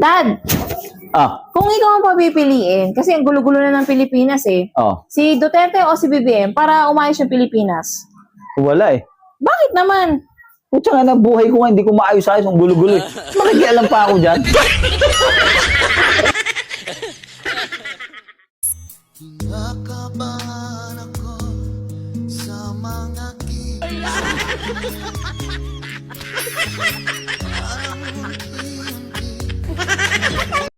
Dad, kung ikaw ang papipiliin, kasi ang gulo-gulo na ng Pilipinas eh. Si Duterte o si BBM para umayos yung Pilipinas? Wala eh. Bakit naman? Kutsa nga na buhay ko nga, hindi ko maayos-ayos ang gulo-gulo eh. Makikialam pa ako dyan. Nakabahan ako sa mga kisses.